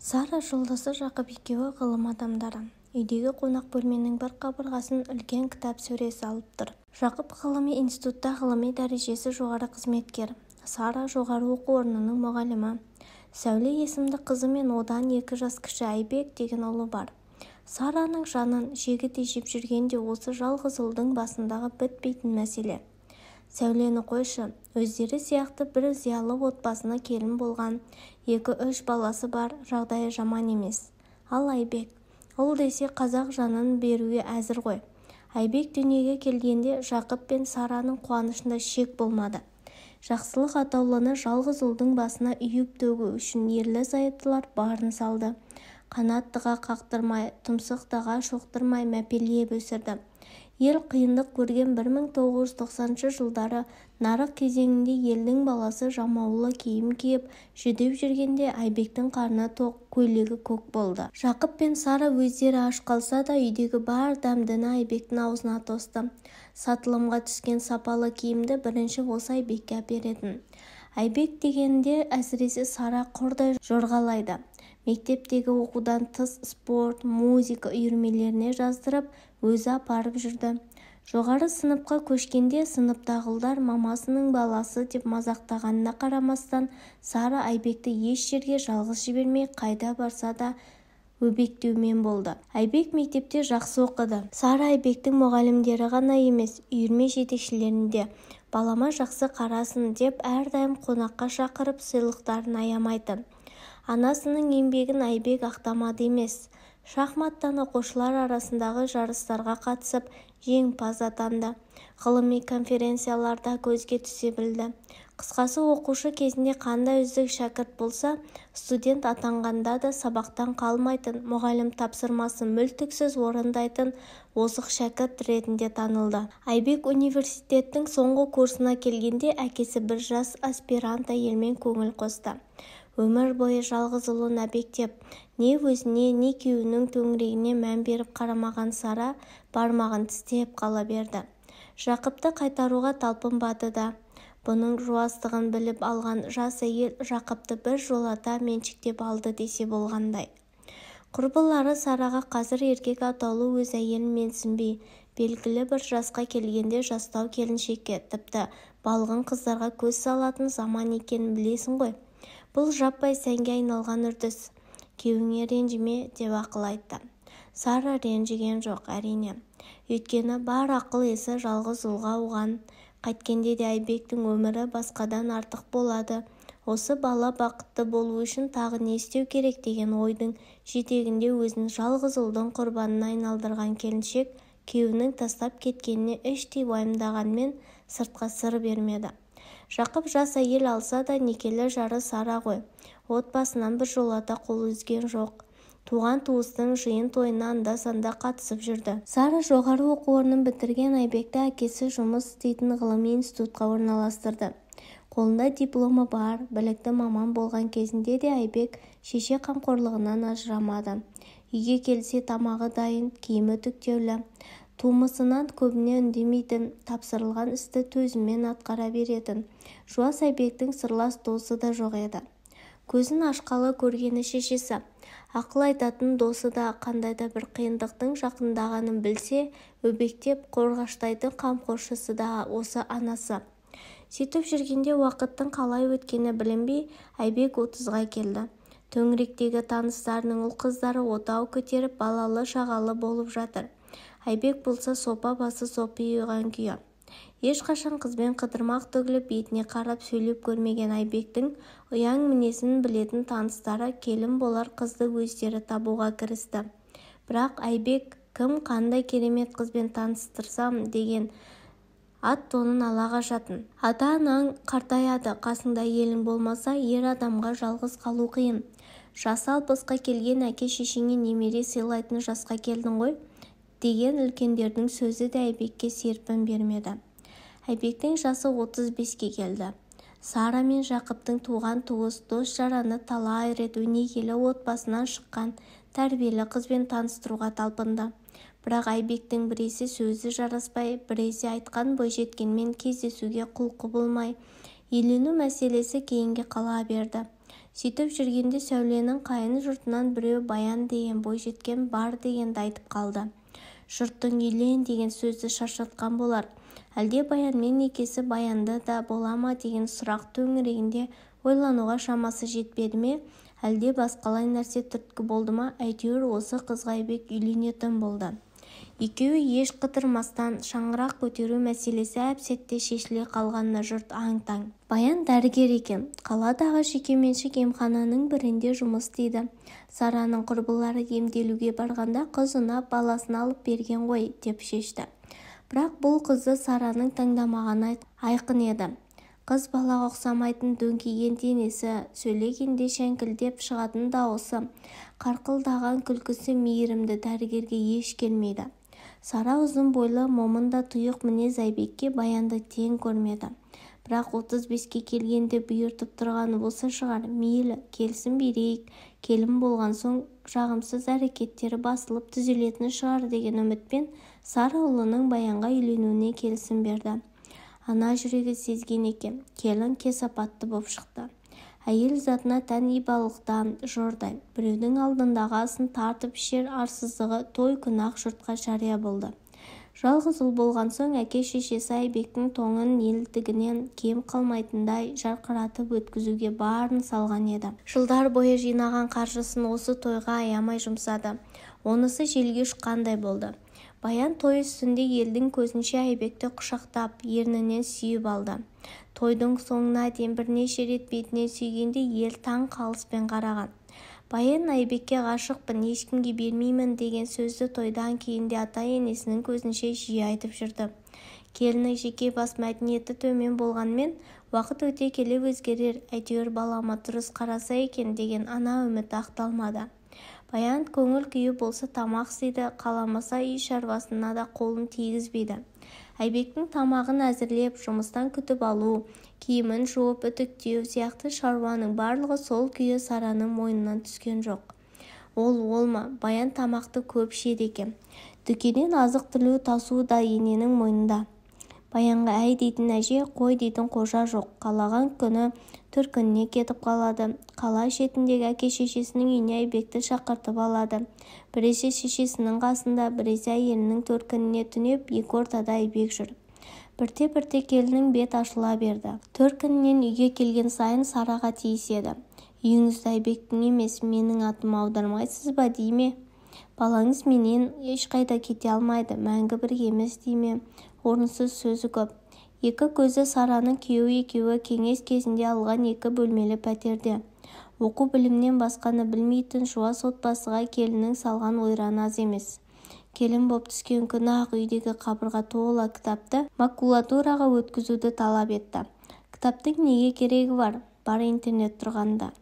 Сара жолдасы Жақып екеуі ғылым адамдары. Үйдегі қонақ бөлменің бір қабырғасын үлкен кітап сөресі алып тұр. Жақып ғылыми институтта ғылыми дәрежесі жоғары қызметкер. Сара жоғары оқу орнының мұғалімі. Сәуле есімді қызы мен одан 2 жас кіші Айбек деген ұлы бар. Сараның жанын жегідей жеп жүргенде осы жалғыз ұлдың басындағы бітпейтін мәселе. Сәулені қойшы, өздері сияқты бір зиялы отбасына келін болған, 2-3 баласы бар, жағдайы жаман емес. Ал Айбек, ұл десе қазақ жанын беруге әзір ғой. Айбек дүниеге келгенде Жақып пен Сараның қуанышында шек болмады. Жақсылық атаулыны жалғыз ұлдың басына үйіп төгу үшін ерлі-зайыптылар барын салды. Қанаттыға қақтырмай, тұмсықтыға шоқтырмай мәпелеп өсірді. Ел қиындық көрген 1990 жылдары нарық кезеңінде елдің баласы жамаулы киім киіп жүдеп жүргенде Айбектің қарны тоқ, көйлегі көк болды. Жақып пен Сара өздері аш қалса да үйдегі бар дәмдіні Айбектің аузына тосты. Сатылымға түскен сапалы киімді бірінші осы Айбекке әперетін. Айбек дегенде әсіресе Сара құрдай жорғалайды. Мектептегі оқудан тыс спорт, музыка үйірмелеріне жаздырып, өзі апарып жүрді. Жоғары сыныпқа көшкенде сыныптағылар мамасының баласы деп мазақтағанына қарамастан, Сара Айбекті еш жерге жалғыз жібермей, қайда барса да өбектеумен болды. Айбек мектепте жақсы оқыды. Сара Айбектің мұғалімдері ғана емес, үйірме жетекшілерінде балама жақсы қарасын деп әрдайым қонаққа шақырып сыйлықтарын аямайтын. Анасының еңбегін Айбек ақтамады емес. Шахматтан оқушылар арасындағы жарыстарға қатысып, жеңімпаз атанды. Ғылыми конференцияларда көзге түсе білді. Қысқасы, оқушы кезінде қандай үздік шәкірт болса, студент атанғанда да сабақтан қалмайтын, мұғалім тапсырмасын мүлтіксіз орындайтын озық шәкірт ретінде танылды. Айбек университеттің соңғы курсына келгенде әкесі бір жас аспирант әйелмен көңіл қосты. Өмір бойы жалғыз ұлын әбектеп, не өзіне, не күйеуінің төңірегіне мән беріп қарамаған Сара бармағын тістеп қала берді. Жақыпты қайтаруға талпынбады да. Бұның жуастығын біліп алған жас әйел Жақыпты бір жолата меншіктеп алды десе болғандай. Құрбылары Сараға қазір еркек атаулы өз әйелін менсінбей, белгілі бір жасқа келгенде жастау келіншекке, тіпті балғын қыздарға көз салатын заман екенін білесің ғой. Бұл жаппай сәнге айналған үрдіс. Күйеуіңе ренжіме деп ақыл айтты. Сара ренжіген жоқ, әрине. Өйткені бар ақыл есі жалғыз ұлға ауған. Қайткенде де Айбектің өмірі басқадан артық болады. Осы бала бақытты болу үшін тағы не істеу керек деген ойдың жетегінде өзін жалғыз ұлдың құрбанына айналдырған келіншек күйеуінің тастап кеткеніне іштей уайымдағанмен сыртқа сыр бермеді. Жақып жас әйел алса да некелі жары Сара ғой. Отбасынан бір жолата қол үзген жоқ. Туған туыстың жиын тойына анда-санда қатысып жүрді. Сара жоғары оқу орнын бітірген Айбекті әкесі жұмыс істейтін ғылыми институтқа орналастырды. Қолында дипломы бар, білікті маман болған кезінде де Айбек шеше қамқорлығынан ажырамады. Үйге келсе тамағы дайын, киімі түктеулі. Тумысынан көбіне үндемейтін, тапсырылған істі төзіммен атқара беретін. Жуас Айбектің сырлас досы да жоқ еді. Көзін ашқалы көргені шешесі. Ақыл айтатын досы да қандай да бір қиындықтың жақындағанын білсе, өбектеп қорғаштайтын қамқоршысы да осы анасы. Сөйтіп жүргенде уақыттың қалай өткені білінбей, Айбек 30-ға келді. Төңіректегі таныстарының ұл-қыздары отау көтеріп балалы шағалы болып жатыр. Айбек болса сопа басы сопиған күйі. Ешқашан қызбен қыдырмақ төгіліп бетіне қарап сөйлеп көрмеген Айбектің ұяң мінезін білетін таныстары келін болар қызды өздері табуға кірісті. Бірақ Айбек кім қандай керемет қызбен таныстырсам деген ат-тонын ала қашатын. Ата-анаң қартаяды, қасыңда елің болмаса, ер адамға жалғыз қалу қиын. Жасы 60-қа келген әке-шешеңе немере сыйлайтын жасқа келдің ғой деген үлкендердің сөзі де Айбекке серпін бермеді. Айбектің жасы 35-ке келді. Сара мен Жақыптың туған туыс дос-жараны талай рет өнегелі отбасынан шыққан тәрбиелі қызбен таныстыруға талпынды. Бірақ Айбектің біресе сөзі жараспай, біресе айтқан бойжеткенмен кездесуге құлқы болмай, үйлену мәселесі кейінге қала берді. Сөйтіп жүргенде Сәуленің қайын жұртынан біреу Баян деген бойжеткен бар дегенді айтып қалды. Жұрттың үйлен деген сөзді шаршатқан болар. Әлде Баянмен некесі Баянды да бола ма деген сұрақ төңірегінде ойлануға шамасы жетпеді ме? Әлде басқалай нәрсе түрткі болды ма? Әйтеуір осы қызға Айбек үйленетін болды. Екеуі еш қыдырмастан шаңырақ көтеру мәселесі әп-сәтте шешіле қалғанына жұрт аң-таң. Баян дәрігер екен. Қаладағы жекеменшік емхананың бірінде жұмыс істейді. Сараның құрбылары емделуге барғанда қыз ұнап баласын алып берген ғой деп шешті. Бірақ бұл қызды Сараның таңдамағаны айқын еді. Қыз балаға ұқсамайтын дөңкиген денесі, сөйлегенде шәңкілдеп шығатын дауысы, қарқылдаған күлкісі мейірімді дәрігерге еш келмейді. Сара ұзын бойлы, момын да тұйық мінез Айбекке Баянды тең көрмеді. Бірақ 35-ке келгенде бұйыртып тұрғаны болса шығар, мейлі, келсін берейік, келін болған соң жағымсыз әрекеттері басылып түзелетін шығар деген үмітпен Сара ұлының Баянға үйленуіне келісім берді. Ана жүрегі сезген екен, келін кесапатты боп шықты. Әйел затына тән ибалықтан жордай, біреудің алдындағы асын тартып ішер арсыздығы той күнақ жұртқа жария болды. Жалғыз ұл болған соң әке-шешесі Айбектің тоңын елтігінен кем қалмайтындай жарқыратып өткізуге барын салған еді. Жылдар бойы жинаған қаржысын осы тойға аямай жұмсады. Онысы желге ұшқандай болды. Баян той үстінде елдің көзінше Айбекті құшақтап, ернінен сүйіп алды. Тойдың соңына дейін бірнеше рет бетінен сүйгенде ел таң қалыспен қараған. Баян Айбекке ғашықпын, ешкімге бермеймін деген сөзді тойдан кейін де ата-енесінің көзінше жиі айтып жүрді. Келінің жеке бас мәдениеті төмен болғанмен, уақыт өте келе өзгерер, әйтеуір балама дұрыс қараса екен деген ана үміті ақталмады. Баян көңіл күйі болса тамақ істейді, қаламаса үй шаруасына да қолын тигізбейді. Айбектің тамағын әзірлеп, жұмыстан күтіп алу, киімін жуып үтіктеу сияқты шаруаның барлығы сол күйі Сараның мойнынан түскен жоқ. Ол ма, Баян тамақты көп ішеді екен. Дүкеннен азық түлік тасу да ененің мойнында. Баянға әй дейтін әже, қой дейтін қожа жоқ. Қалаған күні төркініне кетіп қалады. Қала шетіндегі әке-шешесінің үйіне Айбекті шақыртып алады. Біресе шешесінің қасында, біресе әйелінің төркініне түнеп, екі ортада Айбек жүр. Бірте-бірте келінің бет ашыла берді. Төркінінен үйге келген сайын Сараға тиіседі. Үйіңізді Айбектің емес, менің атым аудармайсыз ба дей ме? Балаңыз менен ешқайда кете алмайды, мәңгі бірге емес дей ме? Орынсыз сөзі көп. Екі көзі Сараның күйеуі екеуі кеңес кезінде алған 2 бөлмелі пәтерде. Оқу білімнен басқаны білмейтін жуас отбасыға келінің салған ойраны аз емес. Келін боп түскен күні ақ үйдегі қабырға тола кітапты макулатураға өткізуді талап етті. Кітаптың неге керегі бар? Бар интернет тұрғанда.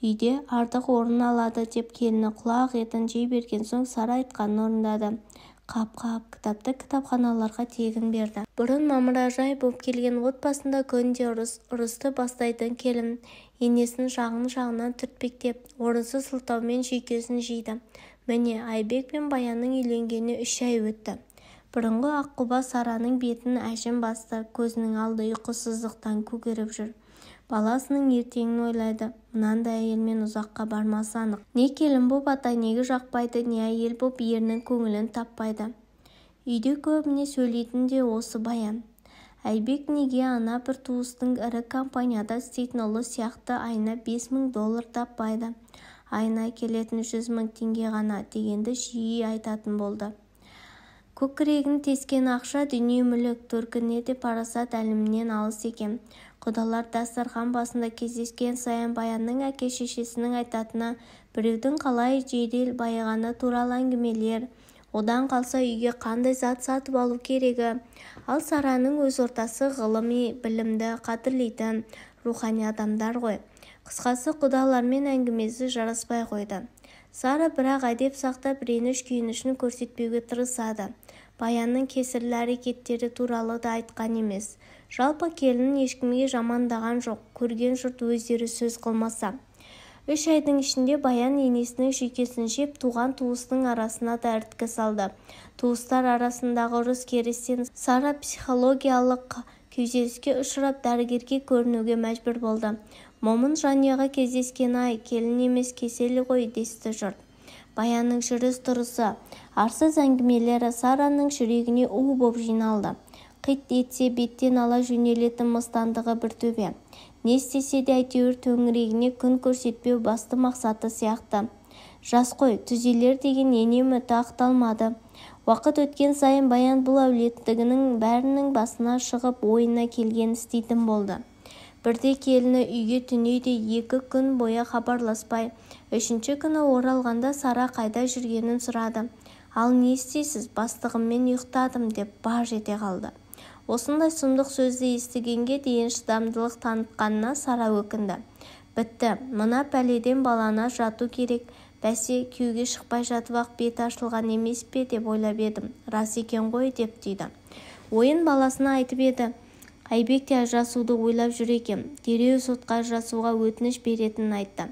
Үйде артық орын алады деп келіні құлақ етін жей берген соң Сара айтқанын орындады. Қап-қап кітапты кітапханаларға тегін берді. Бұрын мамыражай боп келген отбасында күнде ұрысты бастайтын келін енесінің жағынан түртпектеп, орынсыз сылтаумен жүйкесін жейді. Міне, Айбек пен Баянның үйленгеніне 3 ай өтті. Бұрынғы аққұба Сараның бетін әжім басты, көзінің алды ұйқысыздықтан көгеріп жүр. Баласының ертеңін ойлайды. Мынандай әйелмен ұзаққа бармасы анық. Не келін боп ата-енеге жақпайды, не әйел боп ерінің көңілін таппайды. Үйде көбіне сөйлейтін де осы Баян. Айбек неге ана бір туыстың ірі компанияда істейтін ұлы сияқты айына $5,000 таппайды. Айына келетін 100,000 теңге ғана дегенді жиі айтатын болды. Көкірегін тескен ақша дүние мүлік, төркініне де парасат әлемінен алыс екен. Құдалар дастархан басында кездескен сайын Баянның әке-шешесінің айтатыны, біреудің қалай жедел байығаны туралы әңгімелер, одан қалса үйге қандай зат сатып алу керегі. Ал Сараның өз ортасы ғылыми, білімді, қадірлейтін рухани адамдар ғой. Қысқасы құдалармен әңгімесі жараспай қойды. Сара бірақ әдеп сақтап реніш күйінішін көрсетпеуге тырысады. Баянның кесірлі әрекеттері туралы да айтқан емес. Жалпы келінін ешкімге жамандаған жоқ, көрген жұрт өздері сөз қылмаса. 3 айдың ішінде Баян енесінің жүйкесін жеп, туған туыстың арасына да іріткі салды. Туыстар арасындағы ұрыс керістен Сара психологиялық күйзеліске ұшырап дәрігерге көрінуге мәжбүр болды. момын жанұяға кездескен-ай, келін емес кесел ғой десті жұрт. Баянның жүріс-тұрысы, арсыз әңгімелері Сараның жүрегіне у боп жиналды. Қит етсе беттен ала жөнелетін мыстандығы бір төбе. Не істесе де әйтеуір төңірегіне күн көрсетпеу басты мақсаты сияқты. Жас қой, түзелер деген үміті ақталмады. Уақыт өткен сайын Баян бұл әулеттігінің бәрінің басына шығып ойына келген істейтін болды. Бірде келіні үйге түнейде 2 күн бойы хабарласпай, 3-ші күні оралғанда Сара қайда жүргенін сұрады. Ал не істейсіз, бастығыммен ұйықтадым деп баж ете қалды. Осындай сұмдық сөзді естігенге дейін шыдамдылық танытқанына Сара өкінді. Бітті, мына пәледен балана жату керек. Бәсе, күйеуге шықпай жатып-ақ бет ашылған емес пе деп ойлап едім. Рас екен ғой деп түйді. Ойын баласына айтып еді. Айбек те ажырасуды ойлап жүр екен. Дереу сотқа ажырасуға өтініш беретінін айтты.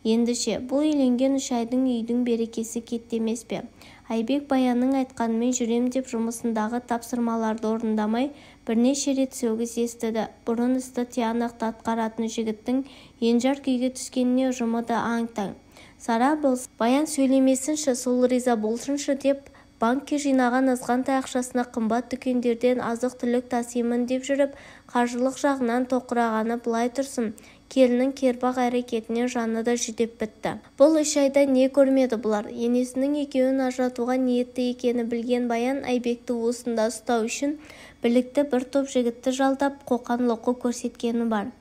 Ендіше, бұл үйленген 3 айдың үйдің берекесі кетті емес пе? Айбек Баянның айтқанымен жүрем деп жұмысындағы тапсырмаларды орындамай, бірнеше рет сөгіс естіді. Бұрын істі тиянақты атқаратын жігіттің енжар күйге түскеніне ұжымы да аң-таң. Сара болса, Баян сөйлемесінші, сол риза болсыншы деп, банкке жинаған азғантай ақшасына қымбат дүкендерден азық-түлік тасимын деп жүріп, қаржылық жағынан тоқырағаны былай тұрсын, келінің кербақ әрекетінен жаны да жүдеп бітті. Бұл 3 айда не көрмеді бұлар? Енесінің екеуін ажыратуға ниетті екені білген Баян Айбекті уысында ұстау үшін білікті бір топ жігітті жалдап қоқан-лоққы көрсеткені бар.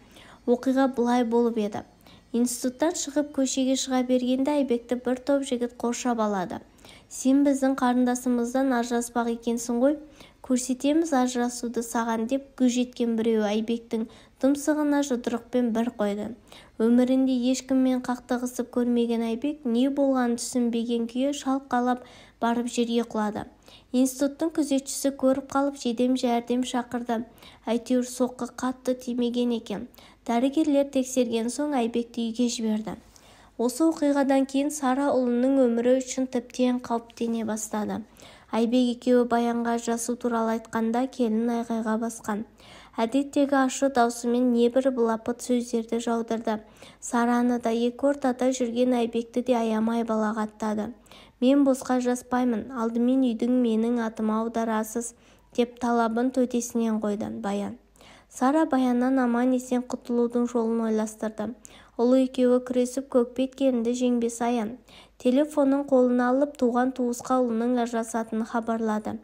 Оқиға былай болып еді. Институттан шығып көшеге шыға бергенде Айбекті бір топ жігіт қоршап алады. Сен біздің қарындасымыздан ажыраспақ екенсің ғой, көрсетеміз ажырасуды саған деп гүж еткен біреу Айбектің тұмсығына жұдырықпен бір қойды. Өмірінде ешкіммен қақтығысып көрмеген Айбек не болғанын түсінбеген күйі шалқалап барып жерге құлады. Институттың күзетшісі көріп қалып жедел жәрдем шақырды. Әйтеуір соққы қатты тимеген екен. Дәрігерлер тексерген соң Айбекті үйге жіберді. Осы оқиғадан кейін Сара ұлының өмірі үшін тіптен қауіптене бастады. Айбек екеуі Баянға ажырасу туралы айтқанда келін айғайға басқан. Әдеттегі ашу даусымен небір былапыт сөздерді жаудырды. Сараны да екі ортада жүрген Айбекті де аямай балағаттады. Мен босқа жаспаймын, алдымен үйдің менің атыма аударасыз деп талабын төтесінен қойды Баян. Сара Баяннан аман-есен құтылудың жолын ойластырды. Ұлы екеуі күресіп көкбет келінді жеңбес аян. Телефонын қолына алып туған-туысқа ұлының ажырасатынын хабарлады.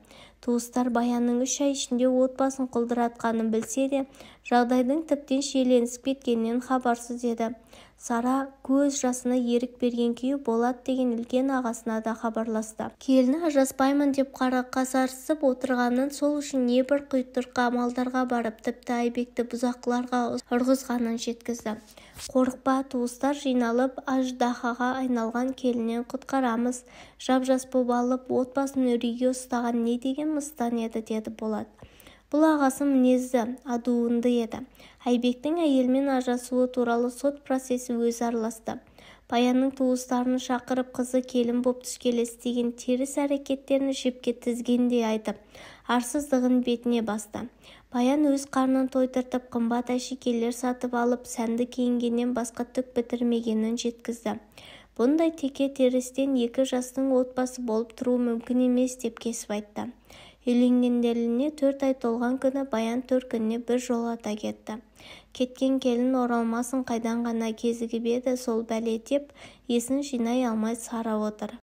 Туыстар Баянның 3 ай ішінде отбасын құлдыратқанын білсе де, жағдайдың тіптен шиеленісіп кеткенінен хабарсыз еді. Сара көз жасына ерік берген күйі Болат деген үлкен ағасына да хабарласты. Келіні ажыраспаймын деп қасарысып отырғанын, сол үшін небір құйтырқы амалдарға барып, тіпті Айбекті бұзақыларға ұрғызғанын жеткізді. Қорықпа, туыстар жиналып, аждахаға айналған келіннен құтқарамыз, жап-жас боп алып, отбасын үрейге ұстаған не деген мыстан еді, деді Болат. Бұл ағасы мінезді, адуынды еді. Айбектің әйелмен ажырасуы туралы сот процесі өзі араласты. Баянның туыстарын шақырып, қызы келін боп түскелі істеген теріс әрекеттерін жіпке тізгендей айтып, арсыздығын бетіне басты. Баян өз қарнын тойдыртып, қымбат әшекейлер сатып алып, сәнді киінгеннен басқа түк бітірмегенін жеткізді. Бұндай теке терістен 2 жастың отбасы болып тұру мүмкін емес деп кесіп айтты. Үйленгендеріне 4 ай толған күні Баян төркініне бір жолата кетті. Кеткен келін оралмасын қайдан ғана кезігіп еді сол бәле деп есін жинай алмай Сара отыр.